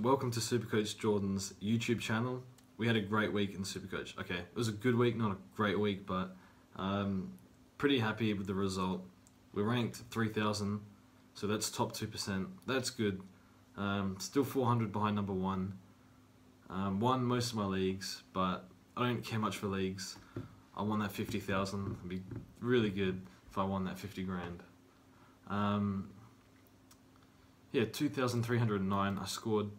welcome to Supercoach Jordan's YouTube channel. We had a great week in Supercoach. Okay, it was a good week, not a great week, but pretty happy with the result. We ranked 3,000, so that's top 2%. That's good. Still 400 behind number one. Won most of my leagues, but I don't care much for leagues. I won that 50,000. It'd be really good if I won that 50 grand. Yeah, 2,309 I scored,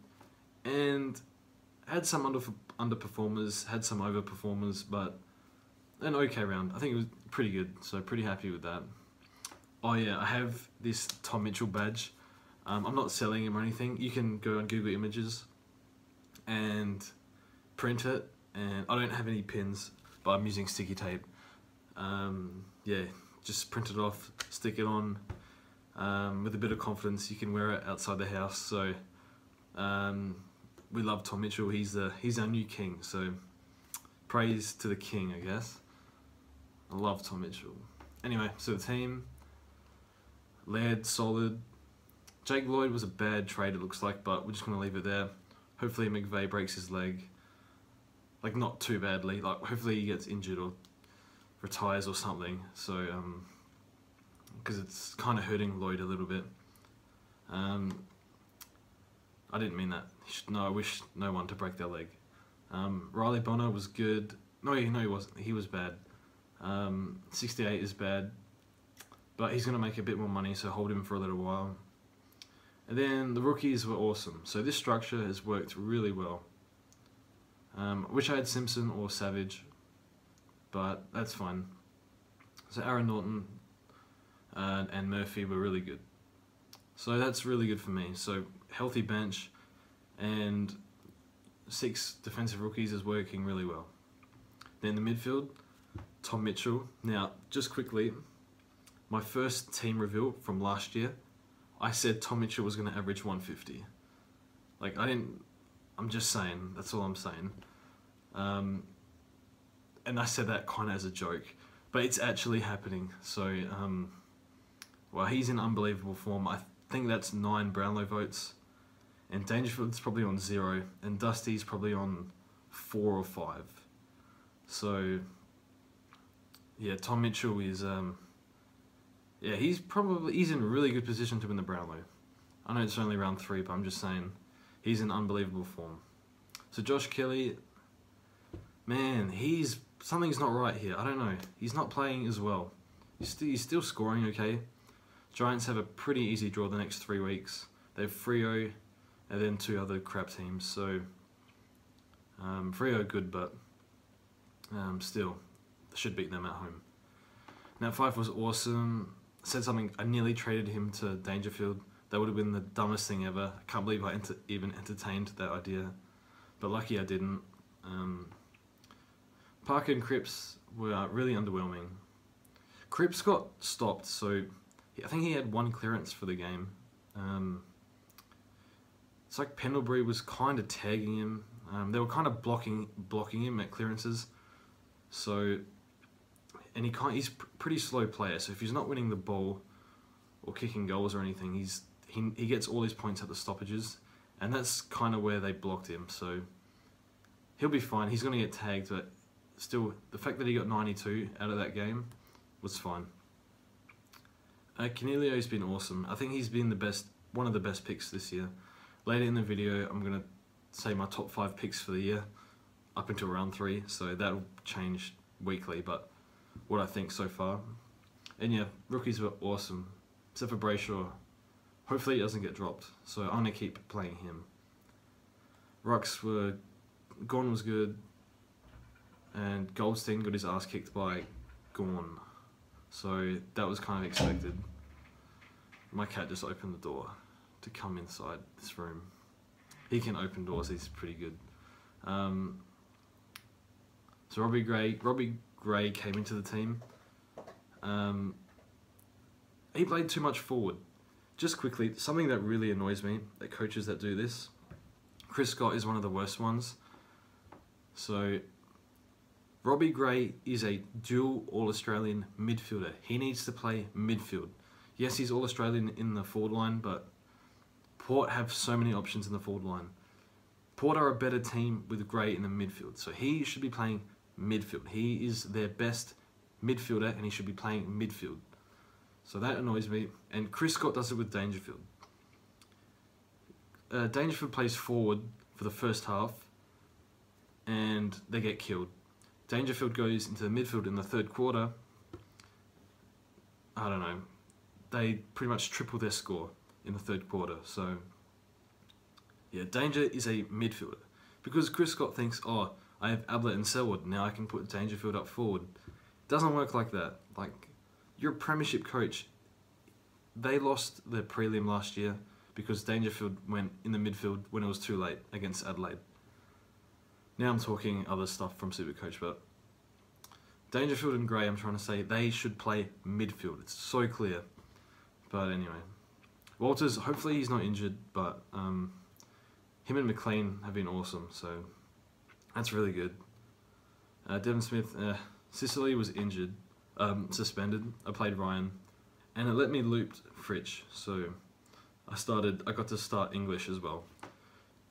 and had some underperformers, had some overperformers, but an okay round. I think it was pretty good, so pretty happy with that. Oh yeah, I have this Tom Mitchell badge. I'm not selling him or anything. You can go on Google Images and print it, and I don't have any pins, but I'm using sticky tape. Yeah, just print it off, stick it on. With a bit of confidence, you can wear it outside the house. So we love Tom Mitchell. He's our new king. So praise to the king, I guess. I love Tom Mitchell. Anyway, so the team, Laird solid. Jake Lloyd was a bad trade, it looks like, but we're just gonna leave it there. Hopefully McVeigh breaks his leg, like not too badly. Like hopefully he gets injured or retires or something. So because it's kind of hurting Lloyd a little bit. I didn't mean that. No, I wish no one to break their leg. Riley Bonner was good. No, he wasn't. He was bad. 68 is bad, but he's going to make a bit more money, so hold him for a little while. And then the rookies were awesome. So this structure has worked really well. Wish I had Simpson or Savage, but that's fine. So Aaron Norton and Murphy were really good. So that's really good for me. So healthy bench and 6 defensive rookies is working really well. Then the midfield, Tom Mitchell. Now, just quickly, my first team reveal from last year, I said Tom Mitchell was going to average 150. Like, I'm just saying, that's all I'm saying. And I said that kind of as a joke, but it's actually happening. So, well, he's in unbelievable form. I think that's 9 Brownlow votes, and Dangerfield's probably on 0, and Dusty's probably on 4 or 5. So, yeah, Tom Mitchell is, yeah, he's in a really good position to win the Brownlow. I know it's only round 3, but I'm just saying, he's in unbelievable form. So Josh Kelly, man, something's not right here. I don't know. He's not playing as well. He's still scoring okay. Giants have a pretty easy draw the next 3 weeks. They have Freo and then 2 other crap teams. So Freo good, but still should beat them at home. Now Fife was awesome. Said something. I nearly traded him to Dangerfield. That would have been the dumbest thing ever. I can't believe I even entertained that idea, but lucky I didn't. Parker and Cripps were really underwhelming. Cripps got stopped, so I think he had 1 clearance for the game. It's like Pendlebury was kind of tagging him. They were kind of blocking him at clearances. So, and he's pretty slow player. So if he's not winning the ball or kicking goals or anything, he gets all his points at the stoppages, and that's kind of where they blocked him. So he'll be fine. He's going to get tagged, but still, the fact that he got 92 out of that game was fine. Canelio's been awesome. I think he's been one of the best picks this year. Later in the video, I'm going to say my top 5 picks for the year, up until round 3, so that'll change weekly, but what I think so far. And yeah, rookies were awesome, except for Brayshaw. Hopefully he doesn't get dropped, so I'm going to keep playing him. Gorn was good, and Goldstein got his ass kicked by Gorn. So that was kind of expected. My cat just opened the door to come inside this room. He can open doors, he's pretty good. So Robbie Gray came into the team. He played too much forward. Just quickly, something that really annoys me, that coaches that do this, Chris Scott is one of the worst ones. So Robbie Gray is a dual All-Australian midfielder. He needs to play midfield. Yes, he's All-Australian in the forward line, but Port have so many options in the forward line. Port are a better team with Gray in the midfield, so he should be playing midfield. He is their best midfielder, and he should be playing midfield. So that annoys me. And Chris Scott does it with Dangerfield. Dangerfield plays forward for the first half, and they get killed. Dangerfield goes into the midfield in the third quarter. I don't know. They pretty much triple their score in the third quarter. So, yeah, Danger is a midfielder. Because Chris Scott thinks, oh, I have Ablett and Selwood, now I can put Dangerfield up forward. It doesn't work like that. Like, you're a premiership coach. They lost their prelim last year because Dangerfield went in the midfield when it was too late against Adelaide. Now I'm talking other stuff from Supercoach, but Dangerfield and Gray, I'm trying to say, they should play midfield. It's so clear. But anyway, Walters, hopefully he's not injured, but him and McLean have been awesome, so that's really good. Devon Smith, Sicily was injured, suspended. I played Ryan, and it let me loop Fritsch, so I got to start English as well.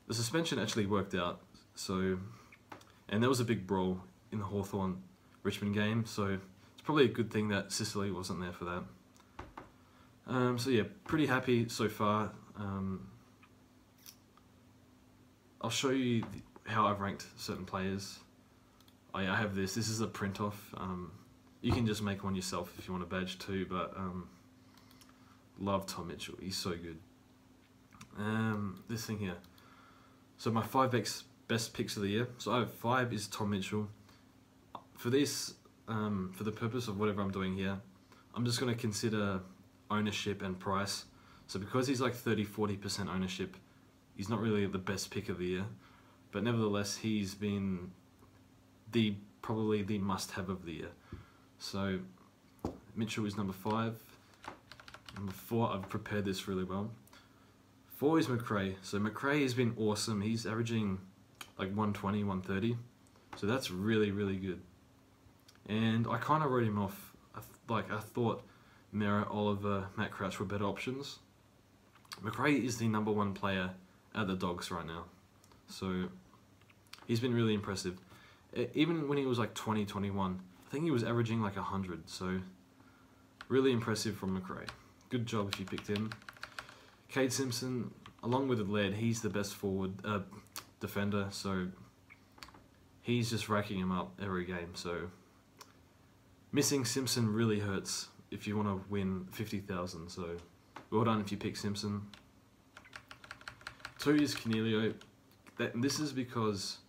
The suspension actually worked out, so, and there was a big brawl in the Hawthorn-Richmond game, so it's probably a good thing that Sicily wasn't there for that. So yeah, pretty happy so far. I'll show you how I've ranked certain players. Oh yeah, I have this. This is a print off. You can just make one yourself if you want a badge too, but love Tom Mitchell. He's so good. This thing here. So my 5 best picks of the year. So I have 5 is Tom Mitchell. For this, for the purpose of whatever I'm doing here, I'm just going to consider ownership and price. So because he's like 30-40% ownership, he's not really the best pick of the year, but nevertheless he's been probably the must-have of the year. So Mitchell is number 5. Number 4, I've prepared this really well. 4 is McRae. So McRae has been awesome. He's averaging like 120, 130. So that's really, really good. And I kind of wrote him off. I thought Merritt, Oliver, Matt Crouch were better options. McRae is the number 1 player at the Dogs right now. So he's been really impressive. Even when he was like 20, 21, I think he was averaging like 100. So really impressive from McRae. Good job if you picked him. Cade Simpson, along with Laird, he's the best forward defender. So he's just racking him up every game. So missing Simpson really hurts if you want to win 50,000. So well done if you pick Simpson. 2 is Cornelio. This is because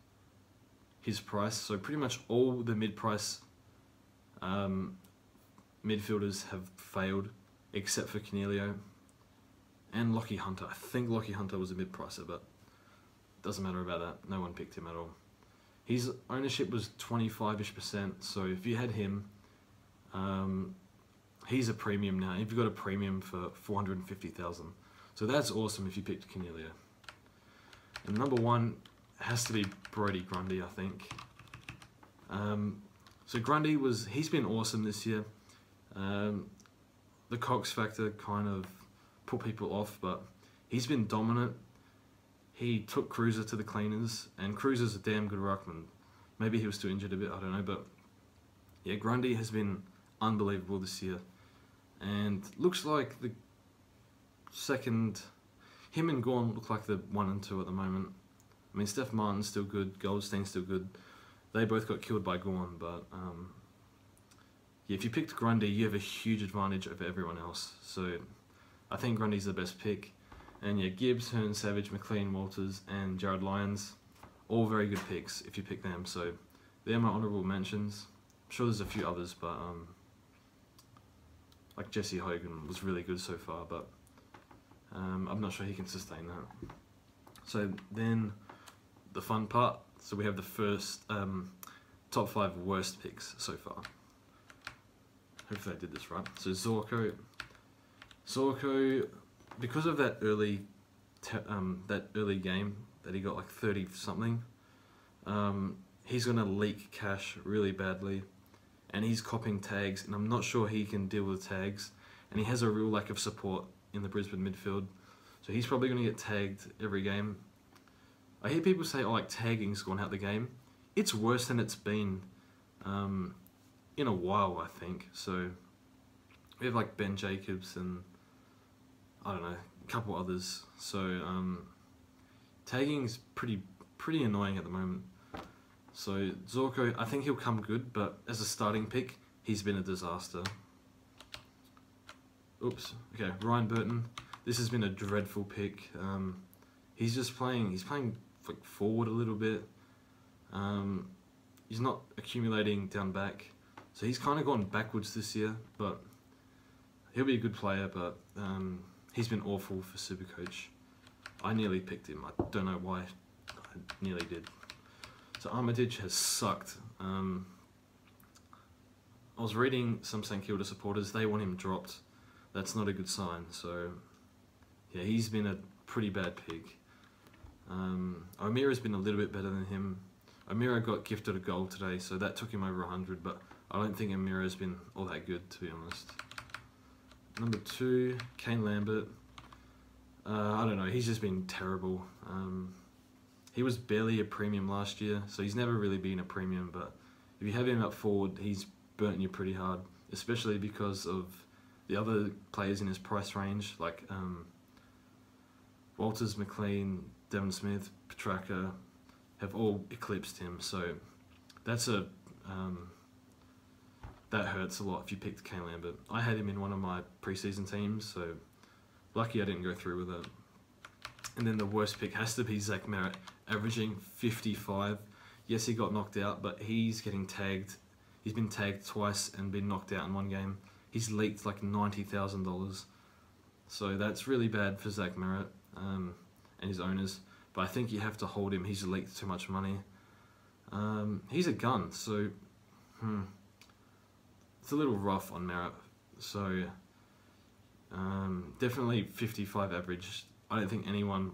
his price. So pretty much all the mid-price midfielders have failed except for Cornelio and Lockie Hunter. I think Lockie Hunter was a mid-pricer, but it doesn't matter about that. No one picked him at all. His ownership was 25-ish%. So if you had him, he's a premium now. You've got a premium for 450,000. So that's awesome if you picked Cornelio. And number 1 has to be Brodie Grundy, I think. So Grundy he's been awesome this year. The Cox factor kind of put people off, but he's been dominant. He took Cruiser to the cleaners, and Cruiser's a damn good ruckman. Maybe he was still injured a bit, I don't know, but yeah, Grundy has been unbelievable this year. And looks like the second, him and Gawn look like the 1 and 2 at the moment. I mean, Steph Martin's still good, Goldstein's still good. They both got killed by Gawn, but yeah, if you picked Grundy, you have a huge advantage over everyone else. So I think Grundy's the best pick. And yeah, Gibbs, Hearn, Savage, McLean, Walters, and Jared Lyons, all very good picks if you pick them. So they're my honourable mentions. I'm sure there's a few others, but like Jesse Hogan was really good so far, but I'm not sure he can sustain that. So then the fun part. So we have the first top 5 worst picks so far. Hopefully I did this right. So Zorko, because of that early game that he got like 30 something, he's gonna leak cash really badly, and he's copping tags, and I'm not sure he can deal with tags, and he has a real lack of support in the Brisbane midfield, so he's probably gonna get tagged every game. I hear people say, oh, like tagging's gone out the game. It's worse than it's been in a while, I think. So we have like Ben Jacobs and I don't know, a couple others. So tagging's pretty annoying at the moment. So Zorko, I think he'll come good, but as a starting pick, he's been a disaster. Oops. Okay, Ryan Burton. This has been a dreadful pick. He's playing like forward a little bit. He's not accumulating down back, so he's kind of gone backwards this year. But he'll be a good player. But he's been awful for Supercoach. I nearly picked him. I don't know why. I nearly did. So Armitage has sucked. I was reading some St Kilda supporters. They want him dropped. That's not a good sign. So yeah, he's been a pretty bad pick. O'Meara's been a little bit better than him. O'Meara got gifted a goal today, so that took him over 100, but I don't think O'Meara's been all that good, to be honest. Number 2, Kane Lambert. I don't know, he's just been terrible. He was barely a premium last year, so he's never really been a premium, but if you have him up forward, he's burnt you pretty hard, especially because of the other players in his price range, like Walters, McLean, Devon Smith, Petrarca, have all eclipsed him, so that's that hurts a lot if you picked Kane Lambert. I had him in one of my preseason teams, so lucky I didn't go through with it. And then the worst pick has to be Zach Merritt, averaging 55. Yes, he got knocked out, but he's getting tagged. He's been tagged twice and been knocked out in one game. He's leaked like $90,000. So that's really bad for Zach Merritt and his owners. But I think you have to hold him. He's leaked too much money. He's a gun, so it's a little rough on Merritt. So definitely 55 average. I don't think anyone,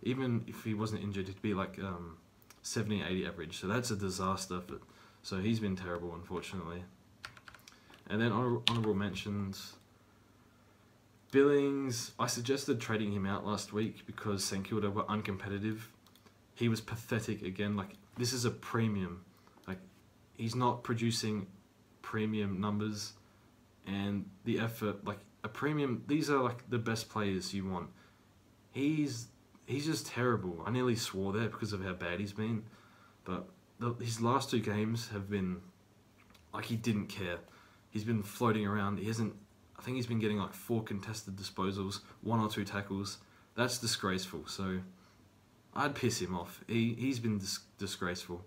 even if he wasn't injured, he'd be like 70, 80 average. So that's a disaster. So he's been terrible, unfortunately. And then honourable mentions. Billings, I suggested trading him out last week because St Kilda were uncompetitive. He was pathetic again. Like, this is a premium. Like, he's not producing premium numbers, and the effort, like a premium. These are like the best players you want. He's just terrible. I nearly swore there because of how bad he's been, but his last 2 games have been like he didn't care. He's been floating around. He hasn't. I think he's been getting like 4 contested disposals, 1 or 2 tackles. That's disgraceful. So I'd piss him off. He's been disgraceful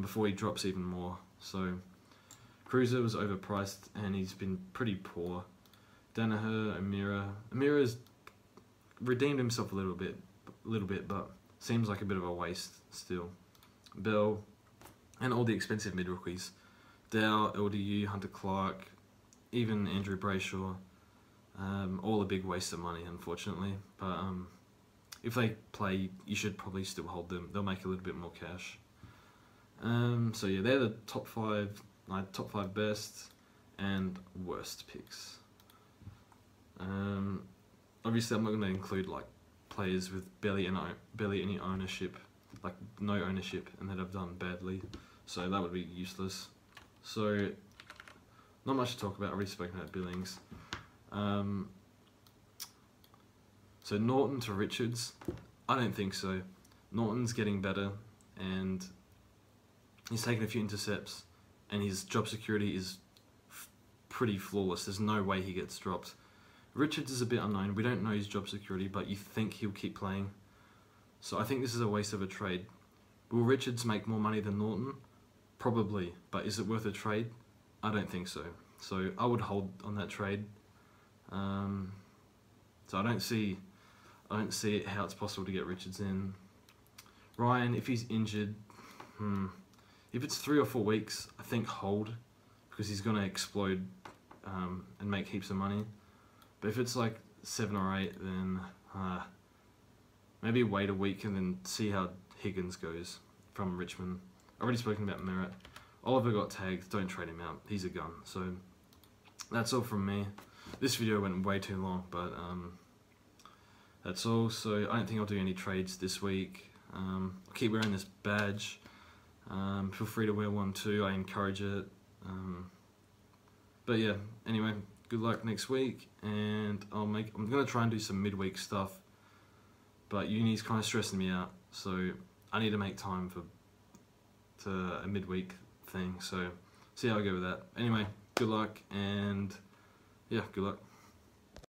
before he drops even more. So Cruiser was overpriced and he's been pretty poor. Danaher, O'Meara's redeemed himself a little bit, but seems like a bit of a waste still. Bell and all the expensive mid rookies, Dow, LDU, Hunter Clark, even Andrew Brayshaw, all a big waste of money, unfortunately. But if they play, you should probably still hold them. They'll make a little bit more cash. So yeah, they're the top 5, my top 5 best and worst picks. Obviously, I'm not going to include like players with barely any ownership, like no ownership, and that have done badly. So that would be useless. So not much to talk about. I've already spoken about Billings. So Norton to Richards, I don't think so. Norton's getting better, and he's taken a few intercepts, and his job security is pretty flawless. There's no way he gets dropped. Richards is a bit unknown. We don't know his job security, but you think he'll keep playing. So I think this is a waste of a trade. Will Richards make more money than Norton? Probably, but is it worth a trade? I don't think so. So I would hold on that trade. So I don't see how it's possible to get Richards in. Ryan, if he's injured, if it's 3 or 4 weeks, I think hold, because he's going to explode and make heaps of money. But if it's like 7 or 8, then maybe wait a week and then see how Higgins goes from Richmond. I've already spoken about Merritt. Oliver got tagged. Don't trade him out. He's a gun. So that's all from me. This video went way too long, but that's all. So I don't think I'll do any trades this week. I'll keep wearing this badge. Feel free to wear one too, I encourage it. But yeah, anyway, good luck next week, and I'm gonna try and do some midweek stuff, but uni's kind of stressing me out, so I need to make time for a midweek thing, so see how I go with that. Anyway, good luck, and yeah, good luck.